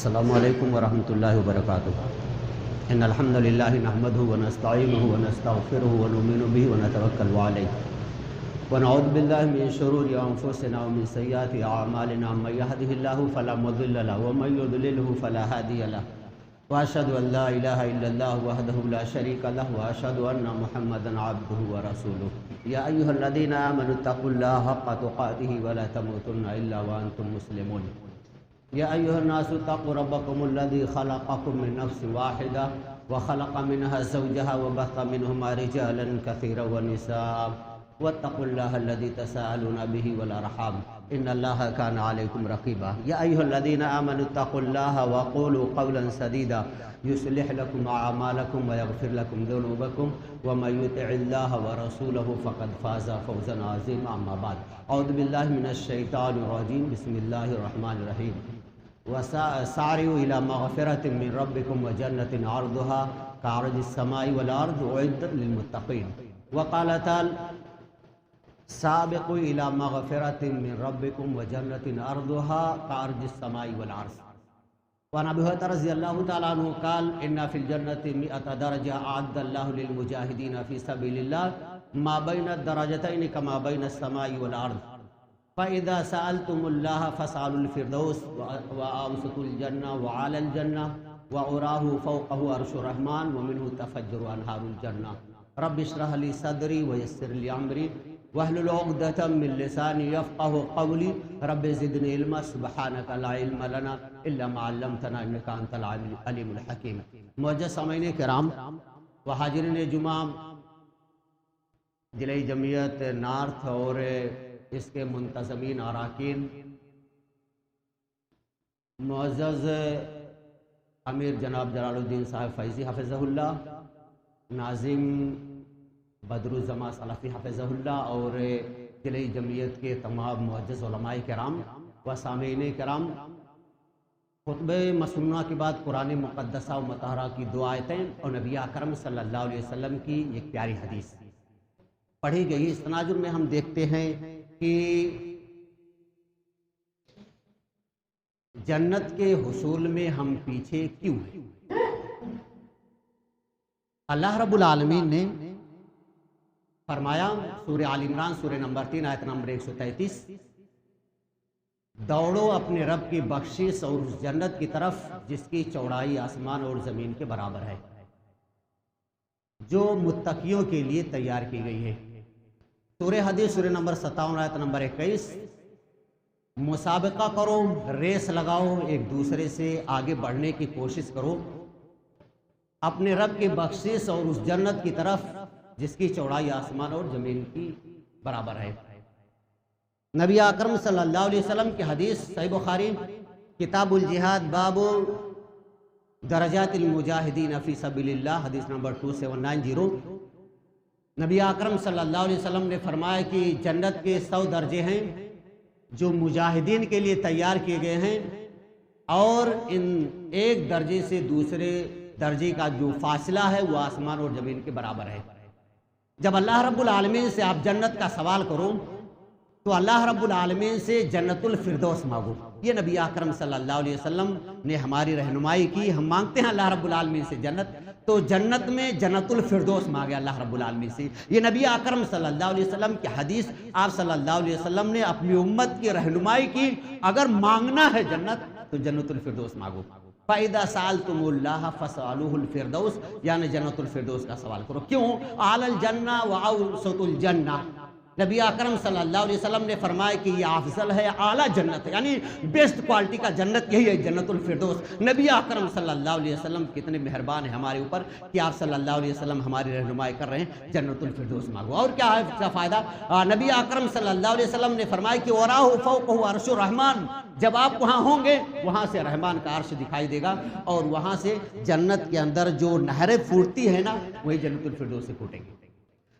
السلام علیکم ورحمۃ اللہ وبرکاتہ۔ ان الحمد للہ نحمده ونستعینه ونستغفره ونؤمن به ونتوکل علیہ ونعوذ باللہ من شرور انفسنا ومن سیئات اعمالنا من يهده الله فلا مضل له ومن يضلل فلا هادی له واشهد ان لا الہ الا اللہ وحدہ لا شریک له واشهد ان محمدا عبده ورسولہ یا ایھا الذین آمنوا اتقوا اللہ حق تقاته ولا تموتن الا وانتم مسلمون یا ایھا الناس اتقوا ربکم الذی خلقکم من نفس واحدہ وخلق منها زوجها وبث منهما رجالا كثيرا ونساء واتقوا الله الذي تساءلون به والارحام ان الله كان عليكم رقيبا يا ايها الذين امنوا اتقوا الله وقولوا قولا سديدا يصلح لكم اعمالكم ويغفر لكم ذنوبكم ومن يطع الله ورسوله فقد فاز فوزا عظيما اما بعد اعوذ بالله من الشيطان الرجيم بسم الله الرحمن الرحيم وسارعوا الى مغفرة من ربكم وجنة عرضها كعرض السماء والارض اعدت للمتقين وقال تعالى سابقوا الى مغفرة من ربكم وجنة عرضها كعرض السماء والارض وعن ابي هريرة رضي الله تعالى عنه قال ان في الجنة 100 درجة اعد الله للمجاهدين في سبيل الله ما بين الدرجتين كما بين السماء والارض فاذا سألتم الله فاسألوا الفردوس واوسط الجنة وعلى الجنة وعراه فوقه عرش الرحمن ومنه تفجر انهار الجنة رب اشرح لي صدري ويسر لي امري واحلل عقدة من لساني يفقهوا قولي رب زدني علما سبحانك لا علم لنا الا ما علمتنا انك انت العليم الحكيم۔ معزز سامعین کرام و حاضرین جمعہ، ضلعی جمعیت نارتھ اور اس کے منتظمین اراکین، معزز امیر جناب جلال الدین صاحب فیضی حفظہ اللہ، ناظم بدر الزمان سلفی حفظہ اللہ، اور ضلعی جمعیت کے تمام معزز علماء کرام و سامعین کرام، خطبہ مسنونہ کے بعد قرآن مقدسہ و مطہرہ کی دو آیتیں اور نبی اکرم صلی اللہ علیہ وسلم کی ایک پیاری حدیث پڑھی گئی۔ اس تناظر میں ہم دیکھتے ہیں کہ جنت کے حصول میں ہم پیچھے کیوں ہیں۔ اللہ رب العالمین نے فرمایا سورہ آل عمران سورہ نمبر 3 آیت نمبر 133، دوڑو اپنے رب کی بخشش اور اس جنت کی طرف جس کی چوڑائی آسمان اور زمین کے برابر ہے، جو متقیوں کے لیے تیار کی گئی ہے۔ سورہ حدیث سورہ نمبر 57 آیت نمبر 21، مسابقہ کرو، ریس لگاؤ، ایک دوسرے سے آگے بڑھنے کی کوشش کرو اپنے رب کی بخشش اور اس جنت کی طرف جس کی چوڑائی آسمان اور زمین کی برابر ہے۔ نبی اکرم صلی اللہ علیہ وسلم کی حدیث صحیح بخاری کتاب الجہاد باب درجات المجاہدین فی سبیل اللہ، حدیث نمبر 2790، نبی اکرم صلی اللہ علیہ وسلم نے فرمایا کہ جنت کے 100 درجے ہیں جو مجاہدین کے لیے تیار کیے گئے ہیں، اور ان ایک درجے سے دوسرے درجے کا جو فاصلہ ہے وہ آسمان اور زمین کے برابر ہے۔ جب اللہ رب العالمین سے آپ جنت کا سوال کرو تو اللہ رب العالمین سے جنت الفردوس مانگو۔ یہ نبی اکرم صلی اللہ علیہ وسلم نے ہماری رہنمائی کی۔ ہم مانگتے ہیں اللہ رب العالمین سے جنت، تو جنت میں جنت الفردوس مانگے اللہ رب العالمین سے۔ یہ نبی اکرم صلی اللہ علیہ وسلم کی حدیث، آپ صلی اللہ علیہ وسلم نے اپنی امت کی رہنمائی کی، اگر مانگنا ہے جنت تو جنت الفردوس مانگو۔ فَإِذَا سَأَلْتُمُ اللَّهَ فَاسْأَلُوهُ الْفِرْدَوْسَ، یعنی جنت الفردوس کا سوال کرو۔ کیوں؟ اعلی الجنہ وَأَوْسَطُ الجنہ، نبی اکرم صلی اللہ علیہ وسلم نے فرمایا کہ یہ افضل ہے، اعلیٰ جنت ہے، یعنی بیسٹ کوالٹی کا جنت یہی ہے جنت الفردوس۔ نبی اکرم صلی اللہ علیہ وسلم کتنے مہربان ہیں ہمارے اوپر کہ آپ صلی اللہ علیہ وسلم ہماری رہنمائی کر رہے ہیں جنت الفردوس مانگو۔ اور کیا ہے اس کا فائدہ؟ نبی اکرم صلی اللہ علیہ وسلم نے فرمایا کہ وَرَاهُ فَوْقَهُ عَرْشُ الرَّحْمَنِ، جب آپ وہاں ہوں گے وہاں سے رحمان کا عرش دکھائی دے گا، اور وہاں سے جنت کے اندر جو نہریں پھوٹتی ہیں نا وہی جنت الفردوس سے پھوٹیں گی۔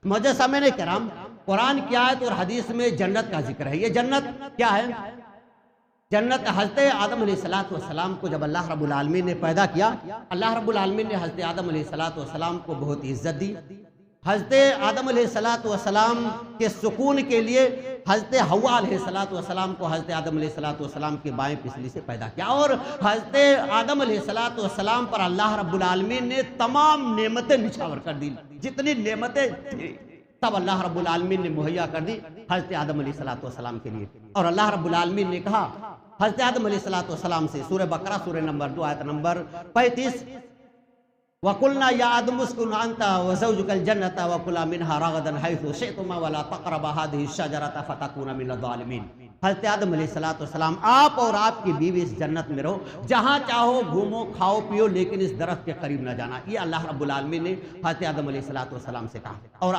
معزز سامعین کرام، قرآن کی آیت اور حدیث میں جنت کا ذکر ہے۔ یہ جنت کیا ہے؟ جنت حضرت آدم علیہ السلام کو جب اللہ رب العالمین نے پیدا کیا، اللہ رب العالمین نے حضرت آدم علیہ السلام کو بہت عزت دی۔ حضرت آدم علیہ السلام کے سکون کے لیے حضرت حوا علیہ السلام کو حضرت آدم علیہ السلام کے بائیں پسلی سے پیدا کیا، اور حضرت آدم علیہ السلام پر اللہ رب العالمین نے تمام نعمتیں نچھاور کر دی، جتنی نعمتیں تھیں تب اللہ رب العالمین نے مہیا کر دی حضرت آدم علیہ السلام کے لیے۔ اور اللہ رب العالمین نے کہا حضرت آدم علیہ السلام سے، سورہ بقرہ سورہ نمبر 2 آیت نمبر 35، وَقُلْنَا يَا آدَمُ اسْكُنْ أَنْتَ وَزَوْجُكَ الْجَنَّةَ وَكُلَا مِنْهَا رَغَدًا حَيْثُ شِئْتُمَا وَلَا تَقْرَبَا هَٰذِهِ الشَّجَرَةَ فَتَكُونَا مِنَ الظَّالِمِينَ۔ حضرت آدم علیہ السلام آپ اور آپ کی بیوی اس جنت میں رہو، جہاں چاہو گھومو کھاؤ پیو، لیکن اس درخت کے قریب نہ جانا۔ یہ اللہ رب العالمین نے حضرت آدم علیہ السلام سے کہا، اور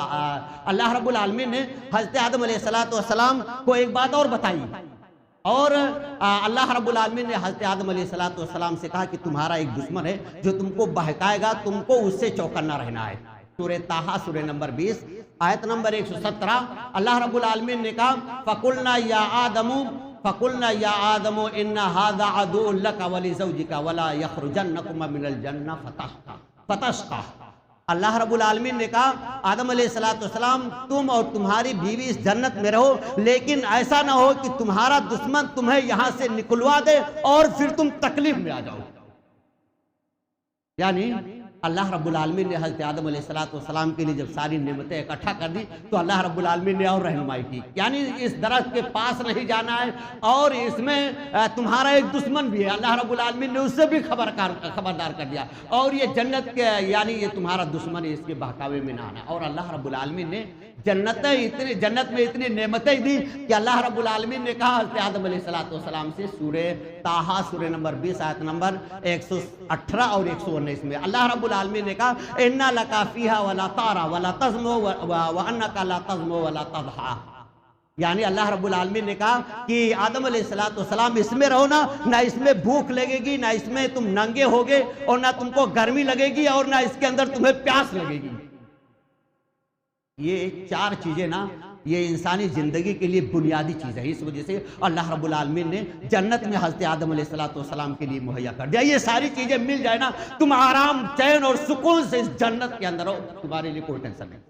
اللہ رب العالمین نے حضرت آدم علیہ السلام کو ایک بات اور بتائی، اور اللہ رب العالمین نے حضرت آدم علیہ السلام سے کہا کہ تمہارا ایک دشمن ہے جو تم کو بہکائے گا، تم کو اس سے چوکنا رہنا ہے۔ سورہ طٰہٰ سورہ نمبر 20 آیت نمبر 117، اللہ رب العالمین نے کہا فَقُلْنَا يَا آدَمُ إِنَّ هَذَا عَدُوٌّ لَكَ وَلِزَوْجِكَ وَلَا يَخْرُجَنَّكُمَا مِنَ الْجَنَّةِ فَتَشْقَىٰ۔ اللہ رب العالمین نے کہا آدم علیہ السلام تم اور تمہاری بیوی اس جنت میں رہو، لیکن ایسا نہ ہو کہ تمہارا دشمن تمہیں یہاں سے نکلوا دے اور پھر تم تکلیف میں آ جاؤ۔ یعنی اللہ رب العالمین نے حضرت آدم علیہ السلام کے لیے جب ساری نعمتیں اکٹھا کر دی تو اللہ رب العالمین نے اور رہنمائی کی، یعنی اس درخت کے پاس نہیں جانا ہے، اور اس میں تمہارا ایک دشمن بھی ہے، اللہ رب العالمین نے اس سے بھی خبردار کر دیا، اور یہ جنت کے یعنی یہ تمہارا دشمن ہے، اس کے بہکاوے میں نہ آنا۔ اور اللہ رب العالمین نے جنت میں اتنی نعمتیں دی کہ اللہ رب العالمین نے کہا حضرت آدم علیہ السلام سے، سورہ طٰہٰ سورہ نمبر 20 آیت نمبر 118 اور 119 میں اللہ رب العالمین نے کہا اِنَّا لَكَ فِيهَا وَلَا تَعْرَىٰ وَلَا تَظْمَأُ وَأَنَّكَ لَا تَظْمَأُ وَلَا تَضْحَىٰ۔ یعنی اللہ رب العالمین نے کہا کہ آدم علیہ السلام اس میں رہو نا، نہ اس میں بھوک لگے گی، نہ اس میں تم ننگے ہوگے، اور نہ تم کو گرمی لگے گی، اور نہ اس کے اندر تمہیں پیاس لگے گی۔ یہ 4 چیزیں نا یہ انسانی زندگی کے لیے بنیادی چیز ہے، اس وجہ سے اللہ رب العالمین نے جنت میں حضرت آدم علیہ السلام کے لیے مہیا کر دیا۔ یہ ساری چیزیں مل جائے نا، تم آرام چین اور سکون سے اس جنت کے اندر ہو، تمہارے لیے کوئی ٹینشن نہیں،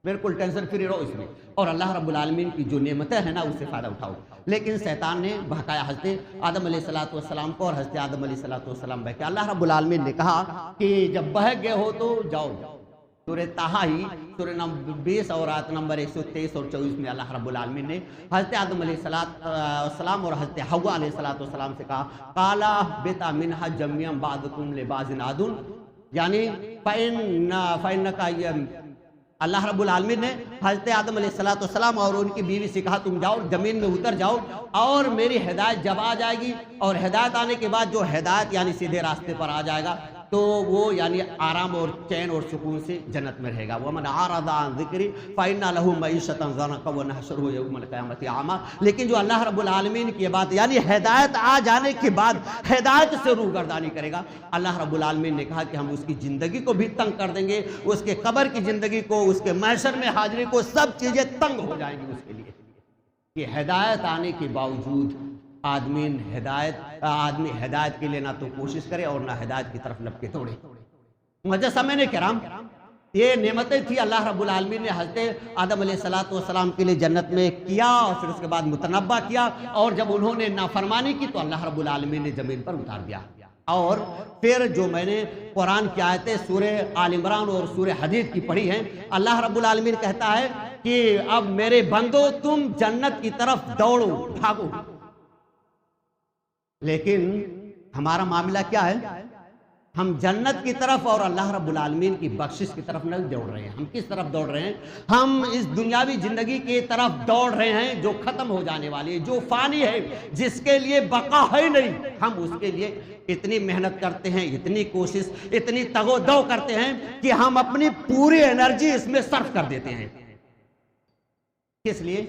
بالکل ٹینشن فری رہو اس میں، اور اللہ رب العالمین کی جو نعمتیں ہیں نا اس سے فائدہ اٹھاؤ۔ لیکن شیطان نے بہکایا حضرت آدم علیہ السلام کو، اور حضرت آدم علیہ السلام بہکایا۔ اللہ رب العالمین نے کہا کہ جب بہک گئے ہو تو جاؤ۔ سورہ طٰہٰ ہی سورہ نمبر 20 اور آیت نمبر 123 اور 24 میں اللہ رب العالمین نے حضرت آدم علیہ السلام اور حضرت حوا علیہ السلام سے کہا قَالَا اهْبِطَا مِنْهَا جَمِيعًا بَعْضُكُمْ لِبَعْضٍ عَدُوٌّ، یعنی فَإِنَّكَ اللہ رب العالمین نے حضرت آدم علیہ السلام اور ان کی بیوی سے کہا تم جاؤ زمین میں اتر جاؤ، اور میری ہدایت جب آ جائے گی، اور ہدایت آنے کے بعد جو ہدایت یعنی سیدھے راستے پر آ جائے گا تو وہ یعنی آرام اور چین اور سکون سے جنت میں رہے گا۔ وَمَنْ أَعْرَضَ عَنْ ذِكْرِي فَإِنَّ لَهُ مَعِيشَةً ضَنْكًا وَنَحْشُرُهُ يَوْمَ الْقِيَامَةِ أَعْمَىٰ۔ لیکن جو اللہ رب العالمین کی بات یعنی ہدایت آ جانے کے بعد ہدایت سے روگردانی کرے گا، اللہ رب العالمین نے کہا کہ ہم اس کی زندگی کو بھی تنگ کر دیں گے، اس کے قبر کی زندگی کو، اس کے محشر میں حاضری کو، سب چیزیں تنگ ہو جائیں گی اس کے لیے۔ کہ ہدایت آنے کے باوجود آدمی ہدایت کے لیے نہ تو کوشش کرے اور نہ ہدایت کی طرف لپکے توڑے۔ مجسمین کرام، یہ نعمتیں تھی اللہ رب العالمین نے حضرت آدم علیہ السلام کے لیے جنت میں کیا، اور پھر اس کے بعد متنبہ کیا، اور جب انہوں نے نافرمانی کی تو اللہ رب العالمین نے زمین پر اتار دیا۔ اور پھر جو میں نے قرآن کی آیتیں سورہ آل عمران اور سورہ حدید کی پڑھی ہیں، اللہ رب العالمین کہتا ہے کہ اب میرے بندو تم جنت کی طرف دوڑو، بھاگو۔ لیکن ہمارا معاملہ کیا ہے؟ ہم جنت کی طرف اور اللہ رب العالمین کی بخشش کی طرف نہیں دوڑ رہے ہیں۔ ہم کس طرف دوڑ رہے ہیں؟ ہم اس دنیاوی زندگی کی طرف دوڑ رہے ہیں جو ختم ہو جانے والی ہے، جو فانی ہے، جس کے لیے بقا ہے نہیں۔ ہم اس کے لیے اتنی محنت کرتے ہیں، اتنی کوشش، اتنی تگ و دو کرتے ہیں کہ ہم اپنی پوری انرجی اس میں صرف کر دیتے ہیں۔ کس لیے؟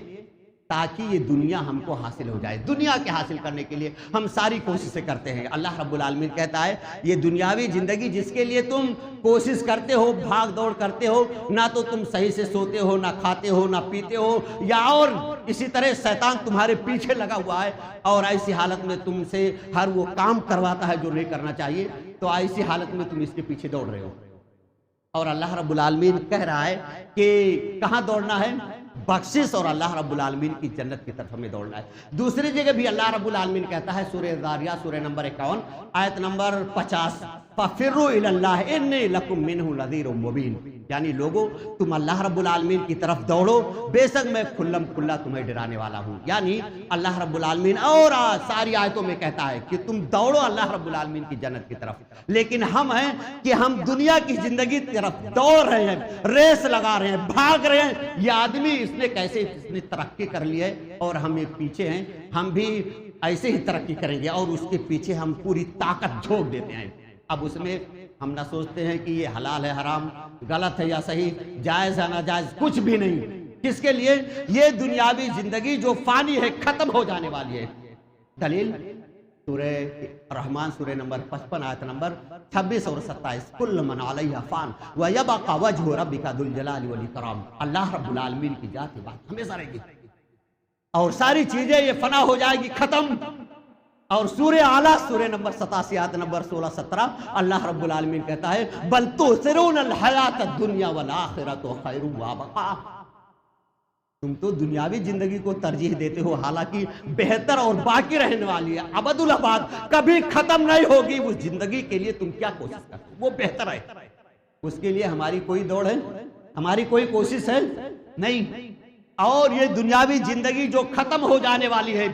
تاکہ یہ دنیا ہم کو حاصل ہو جائے۔ دنیا کے حاصل کرنے کے لیے ہم ساری کوششیں کرتے ہیں۔ اللہ رب العالمین کہتا ہے یہ دنیاوی زندگی جس کے لیے تم کوشش کرتے ہو، بھاگ دوڑ کرتے ہو، نہ تو تم صحیح سے سوتے ہو، نہ کھاتے ہو، نہ پیتے ہو، یا اور اسی طرح شیطان تمہارے پیچھے لگا ہوا ہے، اور ایسی حالت میں تم سے ہر وہ کام کرواتا ہے جو نہیں کرنا چاہیے، تو ایسی حالت میں تم اس کے پیچھے دوڑ رہے ہو۔ اور اللہ رب العالمین کہہ رہا ہے کہ کہاں دوڑنا ہے؟ بخشش اور اللہ رب العالمین کی جنت کی طرف ہمیں دوڑنا ہے۔ دوسری جگہ بھی اللہ رب العالمین کہتا ہے سورہ ذاریات سورہ نمبر 51 آیت نمبر 50 فَفِرُّوا إِلَى اللَّهِ إِنِّي لَكُمْ مِنْهُ نَذِيرٌ مُبِينٌ، یعنی لوگو تم اللہ رب العالمین کی طرف دوڑو، بے شک میں کھلم کھلا تمہیں ڈرانے والا ہوں۔ یعنی اللہ رب العالمین اور ساری آیتوں میں کہتا ہے کہ تم دوڑو اللہ رب العالمین کی جنت کی طرف، لیکن ہم ہیں کہ ہم دنیا کی زندگی کی طرف دوڑ رہے ہیں، ریس لگا رہے ہیں، بھاگ رہے ہیں۔ یہ آدمی اس نے ترقی کر لی ہے اور ہم ایک پیچھے ہیں، ہم بھی ایسے ہی ترقی کریں گے اور اس کے پیچھے ہم پوری طاقت جھونک دیتے ہیں۔ اب اس میں ہم نہ سوچتے ہیں کہ یہ حلال ہے حرام، غلط ہے یا صحیح، جائز ہے ناجائز، کچھ بھی نہیں۔ کس کے لیے؟ یہ دنیاوی زندگی جو فانی ہے، ختم ہو جانے والی ہے۔ دلیل سورہ رحمان سورہ نمبر 55 آیت نمبر 26 اور 27 کل من علیہا فان ویبقى وجہ ربک ذو الجلال والاکرام، اللہ رب العالمین کی ذات بات ہمیشہ رہے گی اور ساری چیزیں یہ فنا ہو جائے گی، ختم۔ اور سورہ اعلیٰ سورہ نمبر 87 آیت نمبر 16-17 اللہ رب العالمین کہتا ہے بل تؤثرون الحیات الدنیا والآخرۃ خیر وابقیٰ، تم تو دنیاوی زندگی کو ترجیح دیتے ہو، حالانکہ بہتر اور باقی رہنے والی ہے، ابد الاباد کبھی ختم نہیں ہوگی۔ اس زندگی کے لیے تم کیا کوشش کرتے ہو؟ وہ بہتر ہے، اس کے لیے ہماری کوئی دوڑ ہے، ہماری کوئی کوشش ہے نہیں۔ اور یہ دنیاوی زندگی جو ختم ہو جانے والی ہے،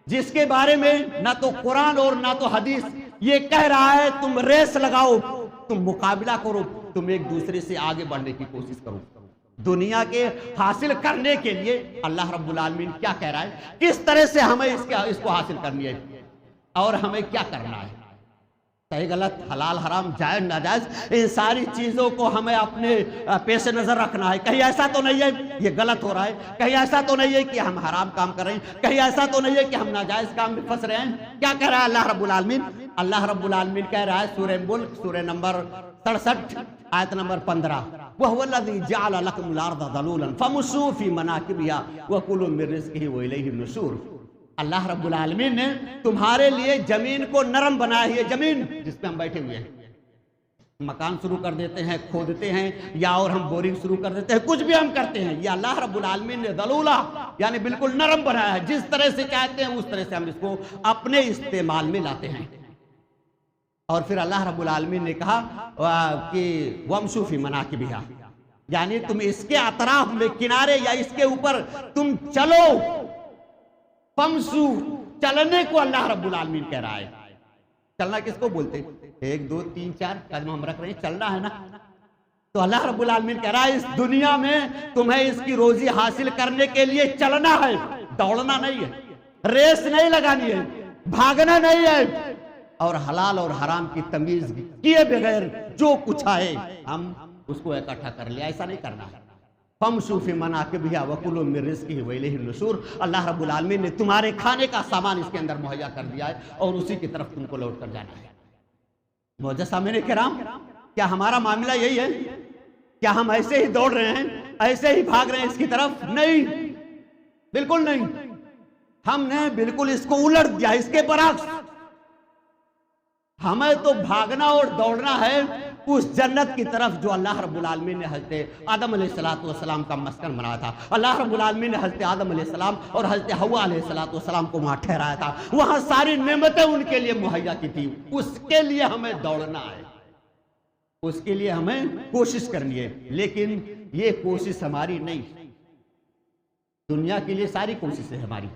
جس کے بارے میں نہ تو قرآن اور نہ تو حدیث یہ کہہ رہا ہے تم ریس لگاؤ، تم مقابلہ کرو، تم ایک دوسرے سے آگے بڑھنے کی کوشش کرو۔ دنیا کے حاصل کرنے کے لیے اللہ رب العالمین کیا کہہ رہا ہے، کس طرح سے ہمیں اس کو حاصل کرنی ہے اور ہمیں کیا کرنا ہے، صحیح غلط، حلال حرام، جائز ناجائز، ان ساری چیزوں کو ہمیں اپنے پیش نظر رکھنا ہے۔ کہیں ایسا تو نہیں ہے یہ غلط ہو رہا ہے، کہیں ایسا تو نہیں ہے کہ ہم حرام کام کر رہے ہیں، کہیں ایسا تو نہیں ہے کہ ہم ناجائز کام میں پھنس رہے ہیں۔ کیا کہہ رہا ہے اللہ رب العالمین؟ اللہ رب العالمین کہہ رہا ہے سورہ ملک سورہ نمبر 67 آیت نمبر 15 وَهُوَ الَّذِي جَعَلَ لَكُمُ الْأَرْضَ ذَلُولًا فَامْشُوا فِي مَنَاكِبِهَا وَكُلُوا مِن رِّزْقِهِ وَإِلَيْهِ النُّشُورُ، اللہ رب العالمین نے تمہارے لیے زمین کو نرم بنایا ہے۔ زمین جس پہ ہم بیٹھے ہوئے ہیں، مکان شروع کر دیتے ہیں، کھودتے ہیں، یا اور ہم بورنگ شروع کر دیتے ہیں، کچھ بھی ہم کرتے ہیں، یہ اللہ رب العالمین نے ذلولا یعنی بالکل نرم بنایا ہے، جس طرح سے چاہتے ہیں اس طرح سے ہم اس کو اپنے استعمال میں لاتے ہیں۔ اور پھر اللہ رب العالمین نے کہا کہ وَامْشُوا فِي مَنَاكِبِهَا، یعنی تم اس کے اطراف میں، کنارے یا اس کے اوپر تم چلو۔ فَامْشُوا، چلنے کو اللہ رب العالمین کہہ رہا ہے۔ چلنا کس کو بولتے ہیں؟ 1 2 3 4 قدم ہم رکھ رہے ہیں، چلنا ہے نا۔ تو اللہ رب العالمین کہہ رہا ہے اس دنیا میں تمہیں اس کی روزی حاصل کرنے کے لیے چلنا ہے، دوڑنا نہیں ہے، ریس نہیں لگانی ہے، بھاگنا نہیں ہے، اور حلال اور حرام کی تمیز کیے بغیر جو کچھ آئے ہم اس کو اکٹھا کر لیا، ایسا نہیں کرنا ہے۔ فَامْشُوا فِي مَنَاكِبِهَا وَكُلُوا مِن رِّزْقِهِ وَإِلَيْهِ النُّشُورُ، اللہ رب العالمین نے تمہارے کھانے کا سامان اس کے اندر مہیا کر دیا ہے اور اسی کی طرف تم کو لوٹ کر جانا ہے۔ معزز سامعین کرام، کیا ہمارا معاملہ یہی ہے؟ کیا ہم ایسے ہی دوڑ رہے ہیں، ایسے ہی بھاگ رہے ہیں اس کی طرف؟ نہیں، بالکل نہیں۔ ہم نے بالکل اس کو الٹ دیا، اس کے برعکس ہمیں تو بھاگنا اور دوڑنا ہے اس جنت کی طرف جو اللہ رب العالمین نے حضرت آدم علیہ السلام کا مسکن بنایا تھا۔ اللہ رب العالمین نے حضرت آدم علیہ السلام اور حضرت حوا علیہ السلام کو وہاں ٹھہرایا تھا، وہاں ساری نعمتیں ان کے لیے مہیا کی تھی۔ اس کے لیے ہمیں دوڑنا ہے، اس کے لیے ہمیں کوشش کرنی ہے، لیکن یہ کوشش ہماری نہیں، دنیا کے لیے ساری کوشش ہے ہماری،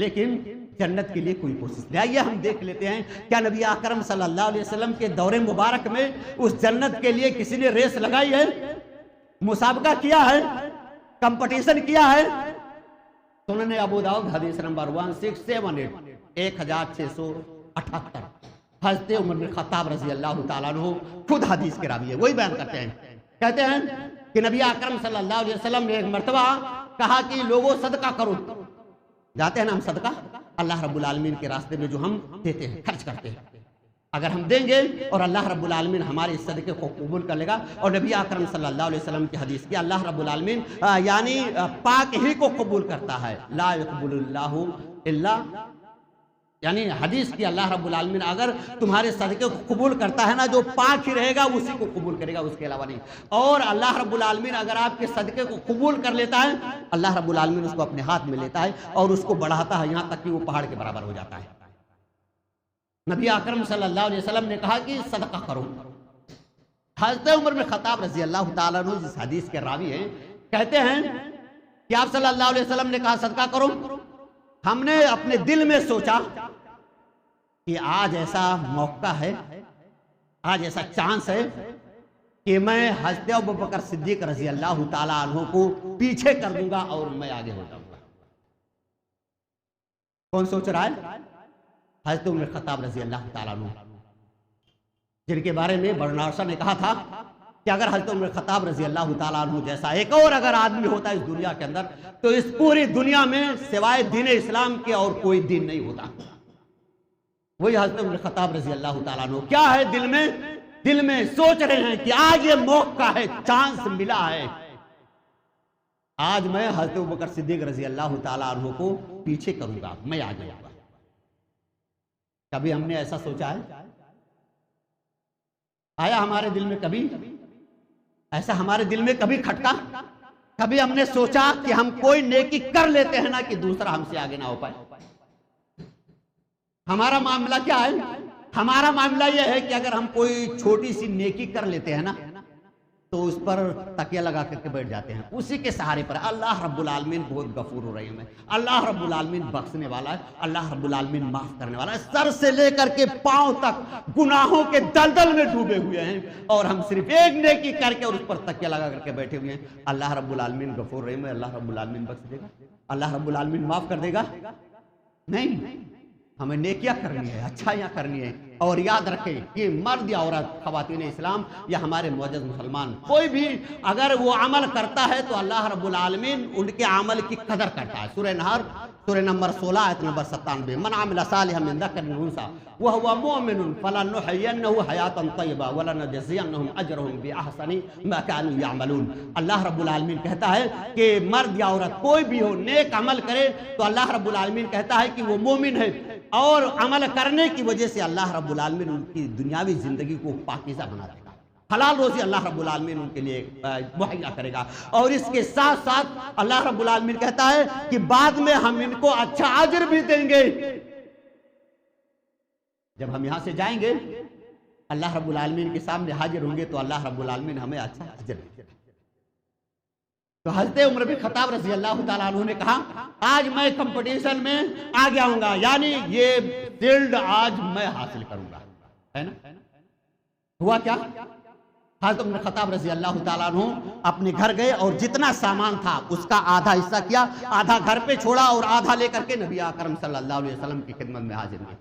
لیکن جنت کے لیے کوئی کوشش نہیں۔ آئیے ہم دیکھ لیتے ہیں کیا نبی اکرم صلی اللہ علیہ وسلم کے دور مبارک میں اس جنت کے لیے کسی نے ریس لگائی ہے، مسابقہ کیا ہے، کمپٹیشن کیا ہے؟ سنن ابو داؤد حدیث نمبر 1678 1678 حضرت عمر بن خطاب رضی اللہ تعالیٰ عنہ خود حدیث کے راوی ہے، وہی بیان کرتے ہیں، کہتے ہیں کہ نبی اکرم صلی اللہ علیہ وسلم نے ایک مرتبہ کہا کہ لوگوں صدقہ کرو۔ جاتے ہیں نا ہم صدقہ اللہ رب العالمین کے راستے میں جو ہم دیتے ہیں، خرچ کرتے ہیں، اگر ہم دیں گے اور اللہ رب العالمین ہمارے اس صدقے کو قبول کر لے گا، اور نبی اکرم صلی اللہ علیہ وسلم کی حدیث کی اللہ رب العالمین یعنی پاک ہی کو قبول کرتا ہے، لا یقبل اللہ الا یعنی حدیث کی اللہ رب العالمین اگر تمہارے صدقے کو قبول کرتا ہے نا، جو پاک ہی رہے گا اسی کو قبول کرے گا، اس کے علاوہ نہیں۔ اور اللہ رب العالمین اگر آپ کے صدقے کو قبول کر لیتا ہے، اللہ رب العالمین اس کو اپنے ہاتھ میں لیتا ہے اور اس کو بڑھاتا ہے یہاں تک کہ وہ پہاڑ کے برابر ہو جاتا ہے۔ نبی اکرم صلی اللہ علیہ وسلم نے کہا کہ صدقہ کرو۔ حضرت عمر بن خطاب رضی اللہ تعالیٰ عنہ جس حدیث کے راوی ہیں، کہتے ہیں کہ آپ صلی اللہ علیہ وسلم نے کہا صدقہ کرو، ہم نے اپنے دل میں سوچا کہ آج ایسا موقع ہے، آج ایسا چانس ہے کہ میں حضرت ابوبکر صدیق رضی اللہ تعالیٰ عنہ کو پیچھے کر دوں گا اور میں آگے ہو جاؤں گا۔ کون سوچ رہا ہے؟ حضرت عمر خطاب رضی اللہ تعالیٰ عنہ، جن کے بارے میں برنارسا نے کہا تھا کہ اگر حضرت عمر خطاب رضی اللہ تعالیٰ عنہ جیسا ایک اور اگر آدمی ہوتا اس دنیا کے اندر تو اس پوری دنیا میں سوائے دین اسلام کے اور کوئی دین نہیں ہوتا۔ وہی حضرت عمر خطاب رضی اللہ تعالیٰ عنہ کیا ہے دل میں سوچ رہے ہیں کہ آج یہ موقع ہے، چانس ملا ہے، آج میں حضرت ابوبکر صدیق رضی اللہ تعالیٰ عنہ کو پیچھے کروں گا، میں آگے آؤں گا۔ کبھی ہم نے ایسا سوچا ہے؟ آیا ہمارے دل میں کبھی ایسا ہمارے دل میں کبھی کھٹکا؟ کبھی ہم نے سوچا کہ ہم کوئی نیکی کر لیتے ہیں نا کہ دوسرا ہم سے آگے نہ ہو پائے؟ ہمارا معاملہ کیا ہے؟ ہمارا معاملہ یہ ہے کہ اگر ہم کوئی چھوٹی سی نیکی کر لیتے ہیں نا تو اس پر تکیہ لگا کر کے بیٹھ جاتے ہیں، اسی کے سہارے پر۔ اللہ رب العالمین بہت غفور الرحیم ہے، اللہ رب العالمین بخشنے والا ہے، اللہ رب العالمین معاف کرنے والا ہے۔ سر سے لے کر کے پاؤں تک گناہوں کے دلدل میں ڈوبے ہوئے ہیں اور ہم صرف ایک نیکی کر کے اور اس پر تکیہ لگا کر کے بیٹھے ہوئے ہیں۔ اللہ رب العالمین غفور الرحیم ہے، اللہ رب العالمین بخش دے گا، اللہ رب العالمین معاف کر دے گا؟ نہیں، ہمیں نیکیاں کرنی ہے، اچھائیاں کرنی ہے۔ اور یاد رکھیں کہ مرد یا عورت، خواتین اسلام یا ہمارے معزز مسلمان، کوئی بھی اگر وہ عمل کرتا ہے تو اللہ رب العالمین ان کے عمل کی قدر کرتا ہے۔ سورہ نحل سورہ نمبر 16 آیت نمبر 97، من عمل صالحا من ذکر او انثی وهو مؤمن فلنحینه حیاتا طیبہ ولنجزینهم اجرهم باحسن ما كانوا یعملون۔ اللہ رب العالمین کہتا ہے کہ مرد یا عورت کوئی بھی ہو نیک عمل کرے تو اللہ رب العالمین کہتا ہے کہ وہ مومن ہے، اور عمل کرنے کی وجہ سے اللہ رب العالمین ان کی دنیاوی زندگی کو پاکیزہ بنا دے گا، حلال روزی اللہ رب العالمین ان کے لیے مہیا کرے گا۔ اور اس کے ساتھ ساتھ اللہ رب العالمین کہتا ہے کہ بعد میں ہم ان کو اچھا اجر بھی دیں گے۔ جب ہم یہاں سے جائیں گے اللہ رب العالمین کے سامنے حاضر ہوں گے تو اللہ رب العالمین ہمیں اچھا اجر دے گا۔ تو حضرت عمر بن خطاب رضی اللہ تعالیٰ عنہ نے کہا آج میں کمپٹیشن میں آگے آؤں گا، یعنی یہ فیلڈ آج میں حاصل کروں گا، ہے نا؟ ہوا کیا؟ حضرت عمر بن خطاب رضی اللہ تعالیٰ عنہ اپنے گھر گئے اور جتنا سامان تھا اس کا آدھا حصہ کیا، آدھا گھر پہ چھوڑا اور آدھا لے کر کے نبی اکرم صلی اللہ علیہ وسلم کی خدمت میں حاضر ہوئے۔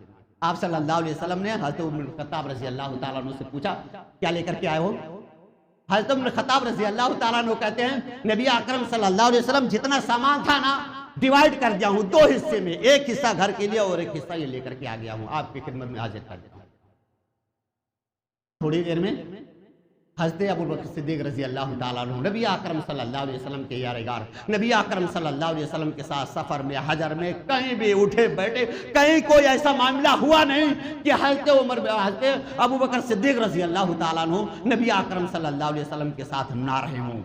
آپ صلی اللہ علیہ وسلم نے حضرت عمر بن خطاب رضی اللہ تعالیٰ عنہ سے پوچھا کیا لے کر کے آئے ہو؟ حضرت عمر بن خطاب رضی اللہ تعالیٰ عنہ کہتے ہیں نبی اکرم صلی اللہ علیہ وسلم جتنا سامان تھا نا ڈیوائیڈ کر دیا ہوں 2 حصے میں، ایک حصہ گھر کے لیے اور ایک حصہ یہ لے کر کے آ گیا ہوں، آپ کی خدمت میں حاضر کر دیتا ہوں۔ تھوڑی دیر میں حضرت ابوبکر صدیق رضی اللہ تعالیٰ عنہ نبی اکرم صلی اللہ علیہ وسلم کے یارگار، نبی اکرم صلی اللہ علیہ وسلم کے ساتھ سفر میں، حجر میں، کہیں بھی اٹھے بیٹھے، کہیں کوئی ایسا معاملہ ہوا نہیں کہ حضرت ابوبکر صدیق رضی اللہ تعالیٰ عنہ نبی اکرم صلی اللہ علیہ وسلم کے ساتھ نہ رہے ہوں،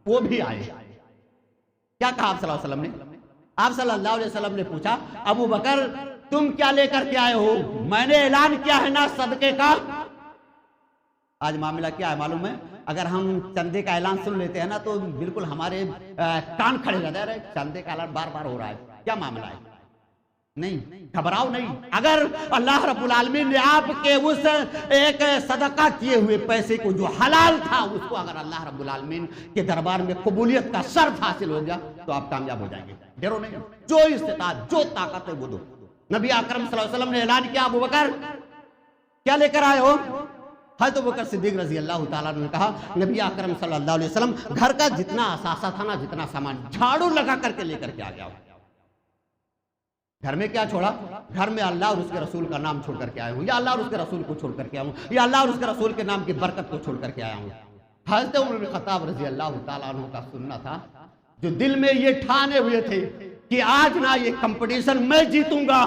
وہ بھی آئے۔ کیا کہا آپ صلی اللہ علیہ وسلم نے؟ آپ صلی اللہ علیہ وسلم نے پوچھا ابوبکر تم کیا لے کر کے آئے ہو؟ میں نے اعلان کیا ہے نا صدقے کا۔ آج معاملہ کیا ہے معلوم ہے؟ اگر ہم چندے کا اعلان سن لیتے ہیں نا تو بالکل ہمارے کان کھڑے رہتے ہیں، چندے کا اعلان بار بار ہو رہا ہے، کیا معاملہ ہے؟ نہیں، گھبراؤ نہیں۔ اگر اللہ رب العالمین نے آپ کے اس ایک صدقہ کیے ہوئے پیسے کو جو حلال تھا اس کو اگر اللہ رب العالمین کے دربار میں قبولیت کا شرط حاصل ہو گیا تو آپ کامیاب ہو جائیں گے، ڈرو نہیں، جو استطاعت جو طاقت ہے وہ دو۔ نبی اکرم صلی اللہ علیہ وسلم نے اعلان کیا ابوبکر کیا لے کر آئے ہو؟ حضرت ابوبکر صدیق رضی اللہ تعالیٰ نے کہا نبی اکرم صلی اللہ علیہ وسلم گھر کا جتنا اثاثہ تھا نا، جتنا سامان جھاڑو لگا کر کے لے کر کے آ گیا ہوں۔ گھر میں کیا چھوڑا؟ گھر میں اللہ اور اس کے رسول کا نام چھوڑ کر کے آیا ہوں، یا اللہ اور اس کے رسول کو چھوڑ کر کے آیا ہوں، یا اللہ اور اس کے رسول کے نام کی برکت کو چھوڑ کر کے آیا ہوں۔ حضرت عمر بن خطاب رضی اللہ تعالیٰ عنہ کا سننا تھا، جو دل میں یہ ٹھانے ہوئے تھے کہ آج نہ یہ کمپٹیشن میں جیتوں گا،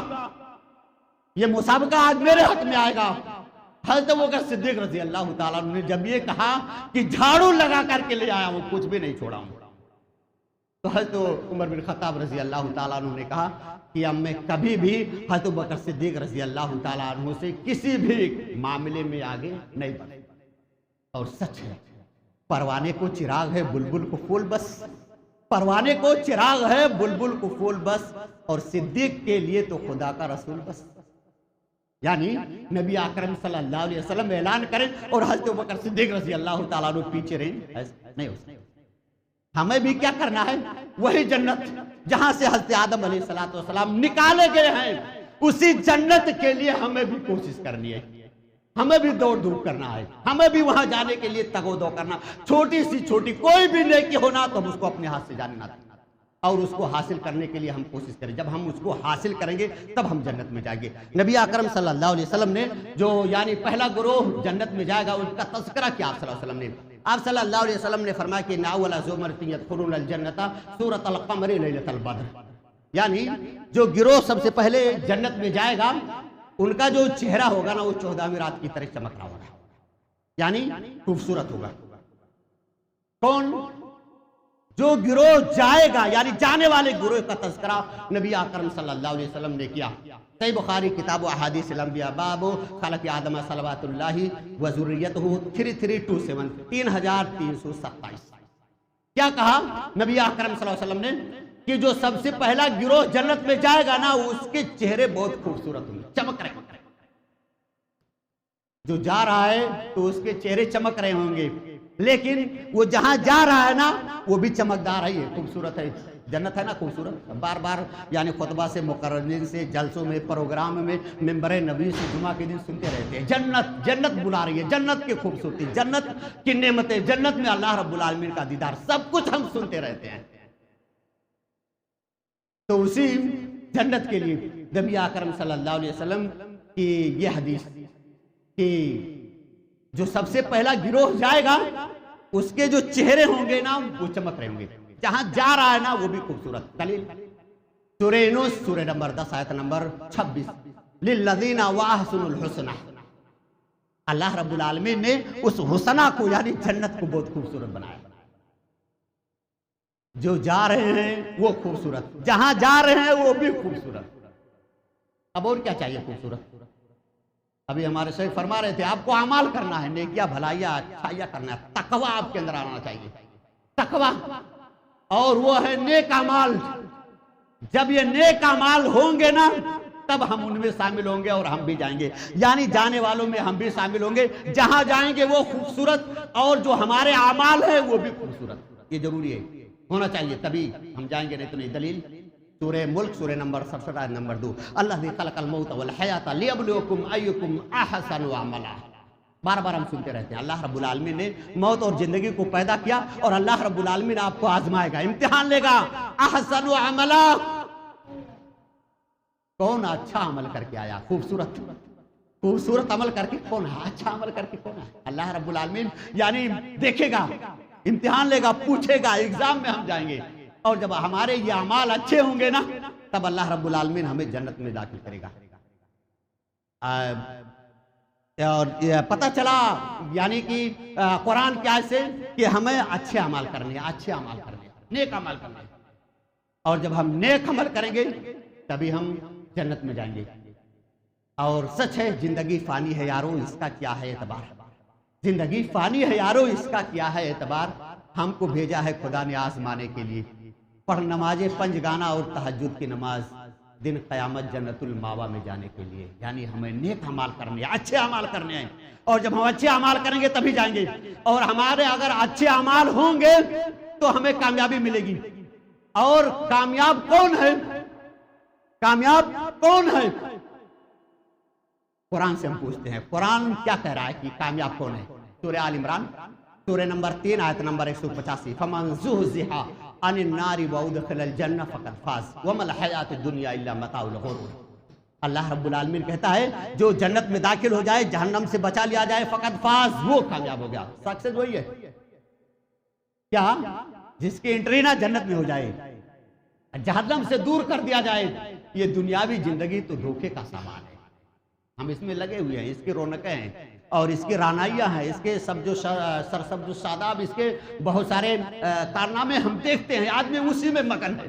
یہ مسابقہ آج میرے حق میں آئے گا۔ حضرت ابوبکر صدیق رضی اللہ تعالیٰ عنہ نے جب یہ کہا کہ جھاڑو لگا کر کے لے آیا ہوں، کچھ بھی نہیں چھوڑا ہوں، تو حضرت عمر بن خطاب رضی اللہ تعالیٰ عنہ نے کہا کہ اب میں کبھی بھی حضرت ابوبکر صدیق رضی اللہ تعالیٰ عنہ سے کسی بھی معاملے میں آگے نہیں بڑھے۔ اور سچ ہے، پروانے کو چراغ ہے بلبل کو پھول بس، پروانے کو چراغ ہے بلبل کو پھول بس، اور صدیق کے لیے تو خدا کا رسول بس۔ یعنی نبی اکرم صلی اللہ علیہ وسلم اعلان کریں اور حضرت ابوبکر صدیق رضی اللہ تعالیٰ عنہ پیچھے رہیں، نہیں ہو سکتا۔ ہمیں بھی کیا کرنا ہے؟ وہی جنت جہاں سے حضرت آدم علیہ السلام نکالے گئے ہیں، اسی جنت کے لیے ہمیں بھی کوشش کرنی ہے، ہمیں بھی دوڑ دھوپ کرنا ہے، ہمیں بھی وہاں جانے کے لیے تگ و دو کرنا۔ چھوٹی سی چھوٹی کوئی بھی نیکی ہونا تو ہم اس کو اپنے ہاتھ سے جانے نہ دیں، اور اس کو حاصل کرنے کے لیے ہم کوشش کریں۔ جب ہم اس کو حاصل کریں گے تب ہم جنت میں جائیں گے۔ نبی اکرم صلی اللہ علیہ وسلم نے جو یعنی پہلا گروہ جنت میں جائے گا اس کا تذکرہ کیا آپ صلی اللہ علیہ وسلم نے؟ آپ صلی اللہ علیہ وسلم نے فرمایا کہ ناول زمرۃ يدخلون الجنۃ سورۃ القمر لیلۃ البدر، یعنی جو گروہ سب سے پہلے جنت میں جائے گا ان کا جو چہرہ ہوگا نا وہ 14ویں رات کی طرح چمک رہا ہوگا، یعنی خوبصورت ہوگا۔ کون؟ جو گروہ جائے گا، یعنی جانے والے گروہ کا تذکرہ نبی اکرم صلی اللہ علیہ وسلم نے کیا۔ صحیح بخاری کتاب و احادیث الانبیاء باب خلق آدم صلوات اللہ و ذریتہ 3327 3327 کیا کہا نبی اکرم صلی اللہ علیہ وسلم نے کہ جو سب سے پہلا گروہ جنت میں جائے گا نا اس کے چہرے بہت خوبصورت ہوں گے، چمک رہے ہیں۔ جو جا رہا ہے تو اس کے چہرے چمک رہے ہوں گے، لیکن وہ جہاں جا رہا ہے نا وہ بھی چمکدار ہے، خوبصورت ہے۔ جنت ہے نا خوبصورت، بار بار یعنی خطبہ سے، مقررین سے، جلسوں میں، پروگرام میں، ممبر نبی سے جمعہ کے دن سنتے رہتے ہیں جنت جنت بلا رہی ہے، جنت کی خوبصورتی، جنت کی نعمتیں، جنت میں اللہ رب العالمین کا دیدار، سب کچھ ہم سنتے رہتے ہیں۔ تو اسی جنت کے لیے نبی اکرم صلی اللہ علیہ وسلم کی یہ حدیث کہ جو سب سے پہلا گروہ جائے گا اس کے جو چہرے ہوں گے نا وہ چمک رہے ہوں گے، جہاں جا رہا ہے نا وہ بھی خوبصورت۔ دلیل سورہ یونس سورہ نمبر 10 آیت نمبر 26 للذین واحسنوا الحسنى، اللہ رب العالمین نے اس حسنہ کو یعنی جنت کو بہت خوبصورت بنایا۔ جو جا رہے ہیں وہ خوبصورت، جہاں جا رہے ہیں وہ بھی خوبصورت۔ اب اور کیا چاہیے خوبصورت؟ ابھی ہمارے شیخ فرما رہے تھے آپ کو اعمال کرنا ہے، نیکیاں بھلائیاں اچھائیاں کرنا ہے، تقوی آپ کے اندر آنا چاہیے، تقوی، اور وہ ہے نیک اعمال۔ جب یہ نیک اعمال ہوں گے نا تب ہم ان میں شامل ہوں گے اور ہم بھی جائیں گے، یعنی جانے والوں میں ہم بھی شامل ہوں گے، جہاں جائیں گے وہ خوبصورت، اور جو ہمارے اعمال ہیں وہ بھی خوبصورت۔ یہ ضروری ہے، ہونا چاہیے، تبھی ہم جائیں گے، نہیں تو نہیں۔ دلیل سورہ ملک سورہ نمبر 67 آیت نمبر 2 اللہ خلق الموت والحیات لیبلوکم ایکم احسن عملا۔ بار بار ہم سنتے رہتے ہیں اللہ رب العالمین نے موت اور زندگی کو پیدا کیا اور اللہ رب العالمین آپ کو آزمائے گا، امتحان لے گا۔ احسن عملا، کون اچھا عمل کر کے آیا، خوبصورت خوبصورت عمل کر کے کون ہے، اچھا عمل کر کے کون ہے؟ اللہ رب العالمین یعنی دیکھے گا، امتحان لے گا، پوچھے گا، ایگزام میں ہم جائیں گے، اور جب ہمارے یہ اعمال اچھے ہوں گے نا تب اللہ رب العالمین ہمیں جنت میں داخل کرے گا۔ اور پتہ چلا یعنی کہ قرآن کی آیت سے کہ ہمیں اچھے عمل کرنے ہیں، اچھے عمل کرنے ہیں، نیک عمل کرنے ہیں، اور جب ہم نیک عمل کریں گے تبھی ہم جنت میں جائیں گے۔ اور سچ ہے زندگی فانی ہے یارو، اس کا کیا ہے اعتبار، زندگی فانی ہے یارو، اس کا کیا ہے اعتبار۔ ہم کو بھیجا ہے خدا نے آزمانے کے لیے، پڑھ نماز پنج گانا اور تہجد کی نماز، دن قیامت جنت الماوا میں جانے کے لیے، یعنی ہمیں نیک اعمال کرنے ہیں، اچھے اعمال کرنے ہیں، اور جب ہم اچھے اعمال کریں گے تبھی جائیں گے، اور ہمارے اگر اچھے اعمال ہوں گے تو ہمیں کامیابی ملے گی۔ اور کامیاب کون ہے؟ کامیاب کون ہے؟ قرآن سے ہم پوچھتے ہیں، قرآن کیا کہہ رہا ہے کہ کامیاب کون ہے؟ سورہ آل عمران سورہ نمبر 3 آیت نمبر 185 فمن زحزح عن النار وادخل الجنہ فقد فاز وما الحیات الدنیا الا متاع الغرور۔ اللہ رب العالمین کہتا ہے جو جنت میں داخل ہو جائے، جہنم سے بچا لیا جائے، فقد فاز، وہ کامیاب ہو گیا۔ سکسیس وہی ہے کیا جس کی انٹری نہ جنت میں ہو جائے، جہنم سے دور کر دیا جائے۔ یہ دنیاوی زندگی تو دھوکے کا سامان ہے، ہم اس میں لگے ہوئے ہیں، اس کی رونقیں ہیں اور اس کی رانائیاں ہیں، اس کے سرسبز و شاداب، اس کے بہت سارے کارنامے ہم دیکھتے ہیں، آدمی اسی میں مگن ہے۔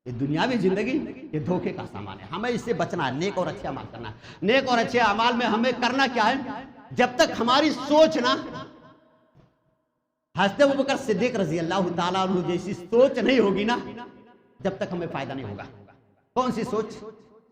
یہ دنیاوی زندگی یہ دھوکے کا سامان ہے، ہمیں اس سے بچنا ہے، نیک اور اچھے اعمال کرنا ہے۔ نیک اور اچھے اعمال میں ہمیں کرنا کیا ہے؟ جب تک ہماری سوچ نہ حضرت ابوبکر صدیق رضی اللہ تعالیٰ عنہ جیسی سوچ نہیں ہوگی نا، جب تک ہمیں فائدہ نہیں ہوگا۔ کون سی سوچ؟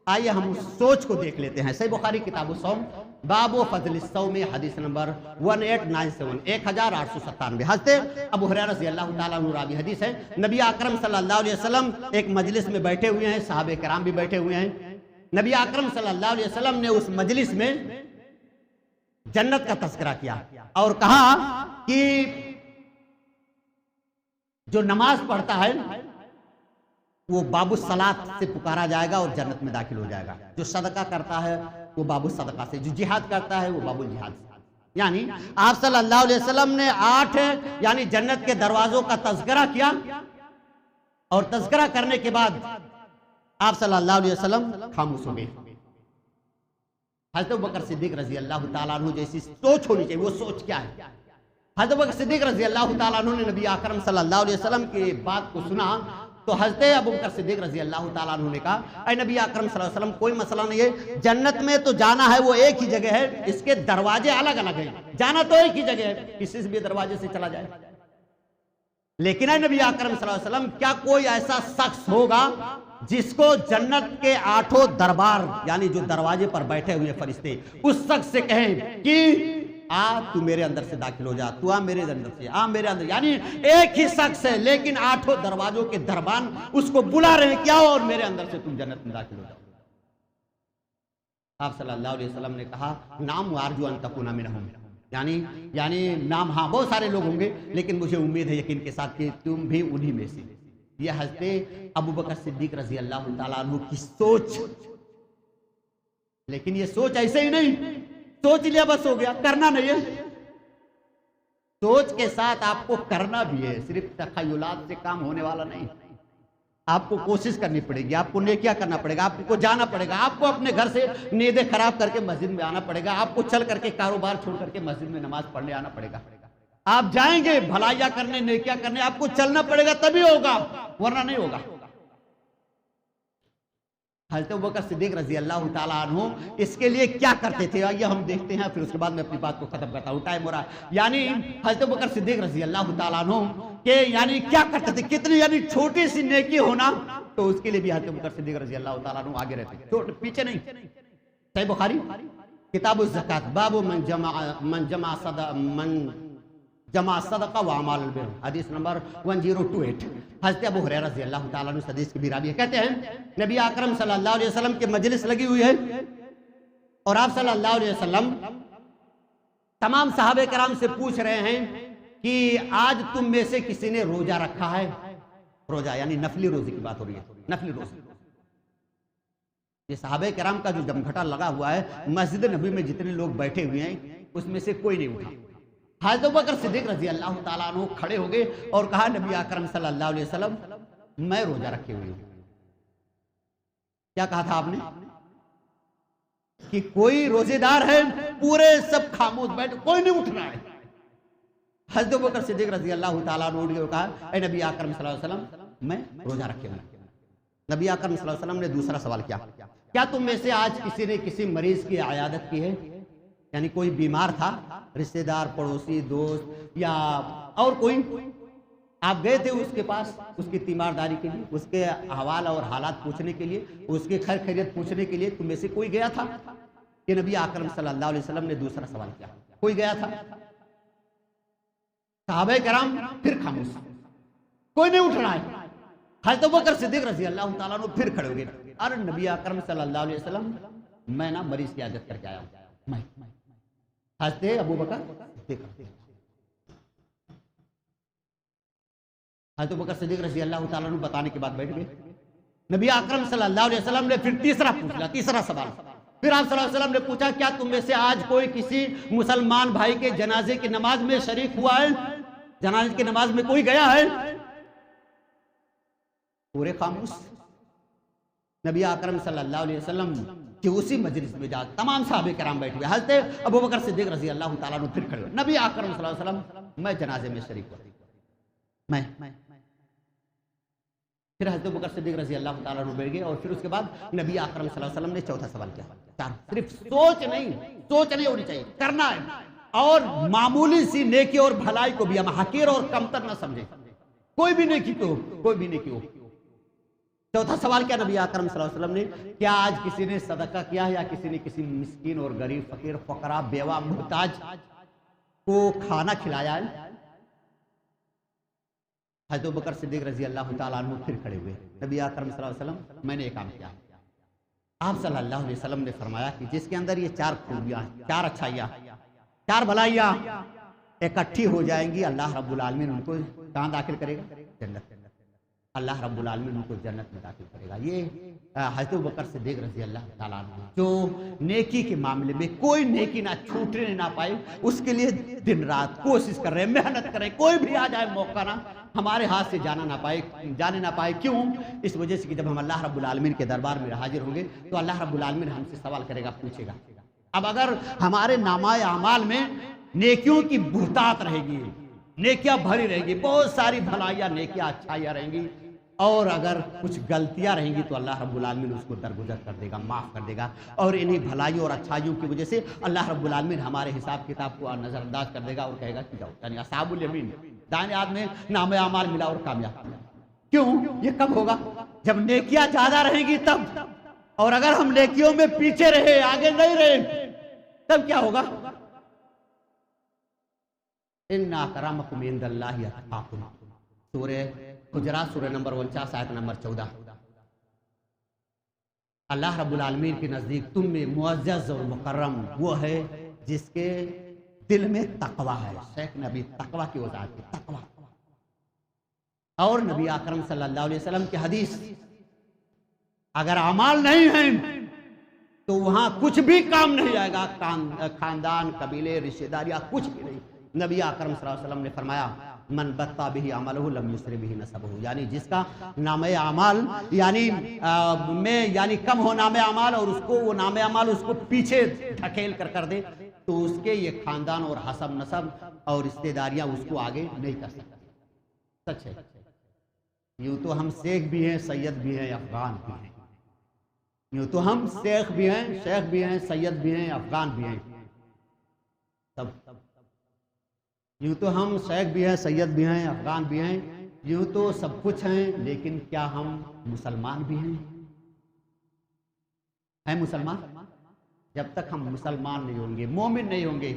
آئیے ہم اس سوچ کو دیکھ لیتے ہیں۔ صحیح بخاری کتاب الصوم، باب فضل الصوم، حدیث نمبر 1897 1897۔ حضرت ابو ہریرہ رضی اللہ تعالیٰ عنہ راوی حدیث ہے، نبی اکرم صلی اللہ علیہ وسلم ایک مجلس میں بیٹھے ہوئے ہیں، صحابہ کرام بھی بیٹھے ہوئے ہیں۔ نبی اکرم صلی اللہ علیہ وسلم نے اس مجلس میں جنت کا تذکرہ کیا اور کہا کہ جو نماز پڑھتا ہے وہ باب الصلاۃ سے پکارا جائے گا اور جنت میں داخل ہو جائے گا، جو صدقہ کرتا ہے وہ باب الصدقہ سے، جو جہاد کرتا ہے وہ باب الجہاد سے۔ یعنی آپ صلی اللہ علیہ وسلم نے 8 یعنی جنت کے دروازوں کا تذکرہ کیا، اور تذکرہ کرنے کے بعد آپ صلی اللہ علیہ وسلم خاموش ہو گئے۔ حضرت ابوبکر صدیق رضی اللہ تعالیٰ عنہ جیسی سوچ ہونی چاہیے۔ وہ سوچ کیا ہے؟ حضرت ابوبکر صدیق رضی اللہ تعالیٰ عنہ نے نبی اکرم صلی اللہ علیہ وسلم کی بات کو سنا تو حضرت ابوبکر صدیق رضی اللہ تعالیٰ عنہ نے کہا، اے نبی اکرم صلی اللہ علیہ وسلم، کوئی مسئلہ نہیں ہے، جنت میں تو جانا ہے وہ ایک ہی جگہ ہے، اس کے دروازے الگ الگ ہیں، جانا تو ایک ہی جگہ ہے، کسی سے بھی دروازے سے چلا جائے۔ لیکن اے نبی اکرم صلی اللہ علیہ وسلم، کیا کوئی ایسا شخص ہوگا جس کو جنت کے 8 دربار یعنی جو دروازے پر بیٹھے ہوئے فرشتے اس شخص سے کہیں کہ تو میرے اندر سے داخل ہو جا، تو آ میرے اندر سے، آ میرے اندر، یعنی ایک ہی شخص ہے لیکن 8 دروازوں کے دربان اس کو بلا رہے ہیں، کیا اور میرے اندر سے تم جنت میں داخل ہو جاؤ۔ آپ صلی اللہ علیہ وسلم نے کہا، نام وارجو ان تکون منہم، یعنی نام، ہاں بہت سارے لوگ ہوں گے لیکن مجھے امید ہے یقین کے ساتھ کہ تم بھی انہی میں سے۔ یہ حضرت ابوبکر صدیق رضی اللہ تعالیٰ عنہ کی سوچ، لیکن یہ سوچ ایسے ہی نہیں سوچ لیا بس ہو گیا، کرنا نہیں ہے۔ سوچ کے ساتھ آپ کو کرنا بھی ہے، صرف تخیلات سے کام ہونے والا نہیں۔ آپ کو کوشش کرنی پڑے گی، آپ کو نیکیاں کرنا پڑے گا، آپ کو جانا پڑے گا، آپ کو اپنے گھر سے نیندیں خراب کر کے مسجد میں آنا پڑے گا، آپ کو چل کر کے کاروبار چھوڑ کر کے مسجد میں نماز پڑھنے آنا پڑے گا۔ آپ جائیں گے بھلائیاں کرنے، نیکیاں کرنے، آپ کو چلنا پڑے گا تبھی ہوگا، ورنہ نہیں ہوگا۔ حضرت ابوبکر صدیق رضی اللہ تعالیٰ عنہ اس کے لیے کیا کرتے تھے، آئیے ہم دیکھتے ہیں، پھر اس کے بعد میں اپنی بات کو ختم کرتا ہوں، ٹائم ہو رہا ہے۔ یعنی حضرت ابوبکر صدیق رضی اللہ تعالیٰ عنہ کہ یعنی کیا کرتے تھے، کتنی یعنی چھوٹی سی نیکی ہونا تو اس کے لیے بھی حضرت ابوبکر صدیق رضی اللہ تعالیٰ عنہ آگے رہتے تھے، پیچھے نہیں۔ صحیح بخاری کتاب الزکات، باب من جمع صدقہ و اعمال البر، حدیث نمبر 1028۔ حضرت ابو ہریرہ رضی اللہ تعالیٰ عنہ حدیث کے بھی راوی کہتے ہیں، نبی اکرم صلی اللہ علیہ وسلم کی مجلس لگی ہوئی ہے اور آپ صلی اللہ علیہ وسلم تمام صحابہ کرام سے پوچھ رہے ہیں کہ آج تم میں سے کسی نے روزہ رکھا ہے؟ روزہ یعنی نفلی روزے کی بات ہو رہی ہے، نفلی روزے۔ یہ صحابہ کرام کا جو جمگھٹا لگا ہوا ہے، مسجد نبوی میں جتنے لوگ بیٹھے ہوئے ہیں اس میں سے کوئی نہیں اٹھا۔ حضرت ابوبکر صدیق رضی اللہ تعالیٰ عنہ کھڑے ہو گئے اور کہا، نبی اکرم صلی اللہ علیہ وسلم میں روزہ رکھے ہوئے ہوں۔ کیا کہا تھا آپ نے؟ کہ کوئی روزے دار ہے؟ پورے سب خاموش بیٹھے، کوئی نہیں اٹھ رہا ہے۔ حضرت ابوبکر صدیق رضی اللہ تعالیٰ عنہ اٹھ گئے اور کہا، اے نبی اکرم صلی اللہ علیہ وسلم میں روزہ رکھے ہوئے ہوں۔ نبی اکرم صلی اللہ علیہ وسلم نے دوسرا سوال کیا، کیا تم میں سے آج کسی نے کسی مریض کی عیادت کی ہے؟ یعنی کوئی بیمار تھا، رشتہ دار، پڑوسی، دوست یا اور کوئی، آپ گئے تھے اس کے پاس اس کی تیمارداری کے لیے، اس کے احوال اور حالات پوچھنے کے لیے، اس کے خیر خیریت پوچھنے کے لیے تم میں سے کوئی گیا تھا؟ کہ نبی اکرم صلی اللہ علیہ وسلم نے دوسرا سوال کیا، کوئی گیا تھا؟ صحابہ کرام پھر خاموش، کوئی نہیں اٹھ رہا ہے۔ حضرت ابوبکر صدیق رضی اللہ تعالیٰ عنہ پھر کھڑے ہو گئے، ارے نبی اکرم صلی اللہ علیہ وسلم میں نا مریض کی عیادت کر کے آیا ہوں۔ حضرت ابوبکر حضرت ابوبکر صدیق رضی اللہ تعالیٰ عنہ بتانے کے بعد بیٹھ گئے۔ نبی اکرم صلی اللہ علیہ وسلم نے پھر تیسرا پوچھ لیا، تیسرا سوال۔ پھر آپ صلی اللہ علیہ وسلم نے پوچھا، کیا تم میں سے آج کوئی کسی مسلمان بھائی کے جنازے کی نماز میں شریک ہوا ہے؟ جنازے کی نماز میں کوئی گیا ہے؟ پورے خاموش۔ نبی اکرم صلی اللہ علیہ وسلم کہ اسی مجلس میں جا تمام صحابہ کرام بیٹھے ہوئے. حضرت ابوبکر صدیق رضی اللہ تعالیٰ عنہ پھر کھڑے ہوئے. نبی اکرم صلی اللہ علیہ وسلم میں جنازے میں شریک ہوا. میں پھر حضرت ابوبکر صدیق رضی اللہ تعالیٰ عنہ بیٹھ گئے اور پھر اس کے بعد نبی اکرم صلی اللہ علیہ وسلم نے چوتھا سوال کیا. صرف سوچ نہیں ہونی چاہیے, کرنا ہے. اور معمولی سی نیکی اور بھلائی کو بھی ہم حقیر اور کمتر نہ سمجھیں. کوئی بھی نیکی ہو. چوتھا سوال کیا نبی اکرم صلی اللہ علیہ وسلم نے, کیا آج کسی نے صدقہ کیا یا کسی نے کسی مسکین اور غریب فقیر فقراء بیوہ محتاج کو کھانا کھلایا ہے؟ حضرت ابوبکر صدیق رضی اللہ تعالیٰ عنہ پھر کھڑے ہوئے. نبی اکرم صلی اللہ علیہ وسلم میں نے ایک کام کیا. آپ صلی اللہ علیہ وسلم نے فرمایا کہ جس کے اندر یہ 4 خوبیاں, 4 اچھائیاں, 4 بھلائیاں اکٹھی ہو جائیں گی, اللہ رب العالمین ان کو کہاں داخل کرے گا؟ جنت. اللہ رب العالمین ان کو جنت میں داخل کرے گا. یہ حضرت ابوبکر صدیق رضی اللہ تعالیٰ عنہ جو نیکی کے معاملے میں کوئی نیکی نہ چھوٹنے نہ پائے, اس کے لیے دن رات کوشش کر رہے ہیں, محنت کر رہے ہیں. کوئی بھی آ جائے موقع نہ ہمارے ہاتھ سے جانے نہ پائے. کیوں؟ اس وجہ سے کہ جب ہم اللہ رب العالمین کے دربار میں حاضر ہوں گے تو اللہ رب العالمین ہم سے سوال کرے گا, پوچھے گا. اب اگر ہمارے نامہ اعمال میں نیکیوں کی بہتات رہے گی, نیکیاں بھری رہے گی, بہت ساری بھلائیاں نیکیاں اچھائیاں رہیں گی, اور اگر کچھ غلطیاں رہیں گی تو اللہ رب العالمین اس کو درگزر کر دے گا, معاف کر دے گا. اور انہی بھلائیوں اور اچھائیوں کی وجہ سے اللہ رب العالمین ہمارے حساب کتاب کو نظر انداز کر دے گا اور کہے گا کہ جاؤ. یعنی اصحاب الیمین دائیں ہاتھ میں نام اعمال ملا اور کامیاب. کیوں؟ یہ کب ہوگا؟ جب نیکیاں زیادہ رہیں گی تب. اور اگر ہم نیکیوں میں پیچھے رہے, آگے نہیں رہے, تب کیا ہوگا؟ ان اکرمکم عند اللہ اتقاکم. سورہ حجرات سورہ نمبر 49 آیت نمبر 14. اللہ رب العالمین کے نزدیک تم میں معزز اور مکرم وہ ہے جس کے دل میں تقوی ہے. شیخ نبی تقوی کی وضاحت کی, تقوی. اور نبی اکرم صلی اللہ علیہ وسلم کی حدیث, اگر اعمال نہیں ہیں تو وہاں کچھ بھی کام نہیں آئے گا. خاندان, قبیلے, رشتہ داریاں, کچھ بھی نہیں. نبی اکرم صلی اللہ علیہ وسلم نے فرمایا من بطا به عمله لم يسر به نسبه. یعنی جس کا نام اعمال یعنی کم ہو نام اعمال, اور اس کو وہ نام اعمال اس کو پیچھے دھکیل کر دے, تو اس کے یہ خاندان اور حسب نسب اور رشتہ داریاں اس کو آگے نہیں کر سکتے. سچ ہے. یوں تو ہم شیخ بھی ہیں, سید بھی ہیں, افغان بھی ہیں. یوں تو ہم شیخ بھی ہیں, سید بھی ہیں, افغان بھی ہیں. سب یوں تو ہم شیخ بھی ہیں, سید بھی ہیں, افغان بھی ہیں, یوں تو سب کچھ ہیں, لیکن کیا ہم مسلمان بھی ہیں؟ ہیں مسلمان؟ جب تک ہم مسلمان نہیں ہوں گے, مومن نہیں ہوں گے,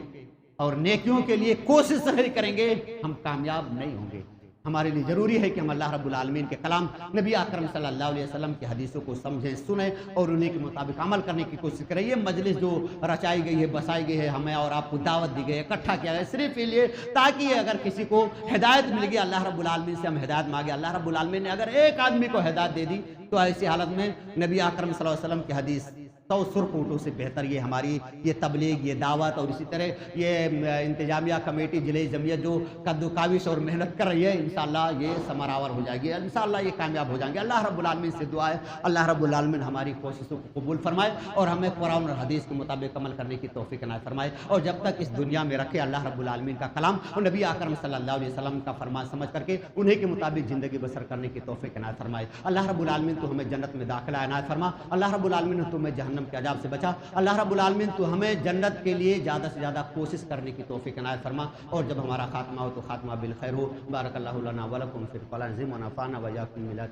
اور نیکیوں کے لیے کوشش نہیں کریں گے, ہم کامیاب نہیں ہوں گے. ہمارے لیے ضروری ہے کہ ہم اللہ رب العالمین کے کلام, نبی اکرم صلی اللہ علیہ وسلم کی حدیثوں کو سمجھیں, سنیں اور انہیں کے مطابق عمل کرنے کی کوشش کریں. یہ مجلس جو رچائی گئی ہے, بسائی گئی ہے, ہمیں اور آپ کو دعوت دی گئی ہے, اکٹھا کیا ہے صرف اس لیے تاکہ اگر کسی کو ہدایت مل گئی, اللہ رب العالمین سے ہم ہدایت مانگے. اللہ رب العالمین نے اگر ایک آدمی کو ہدایت دے دی تو ایسی حالت میں نبی اکرم صلی اللہ علیہ وسلم کی حدیث 100 سرخ اونٹوں سے بہتر یہ ہماری یہ تبلیغ, یہ دعوت, اور اسی طرح یہ انتظامیہ کمیٹی ضلع جمعیت جو قد و کاوش اور محنت کر رہی ہے, انشاءاللہ یہ ثمرآور ہو جائے گی, انشاءاللہ یہ کامیاب ہو جائیں گے. اللہ رب العالمین سے دعا ہے اللہ رب العالمین ہماری کوششوں کو قبول فرمائے اور ہمیں قرآن اور حدیث کے مطابق عمل کرنے کی توفیق عنایت فرمائے. اور جب تک اس دنیا میں رکھے اللہ رب العالمین کا کلام اور نبی اکرم صلی اللہ علیہ وسلم کا فرمان سمجھ کر کے انہیں کے مطابق زندگی بسر کرنے کی توفیق عنایت فرمائے. اللہ رب العالمین تو ہمیں جنت میں داخلہ عنایت فرما. اللہ رب العالمین تو ہمیں جہنم کے عذاب سے بچا. اللہ رب العالمین تو ہمیں جنت کے لیے زیادہ سے زیادہ کوشش کرنے کی توفیق عنایت فرما. اور جب ہمارا خاتمہ ہو تو خاتمہ بالخیر ہو. بارک اللہ لنا ولکم فی القرآن العظیم ونفعنا وإياکم بما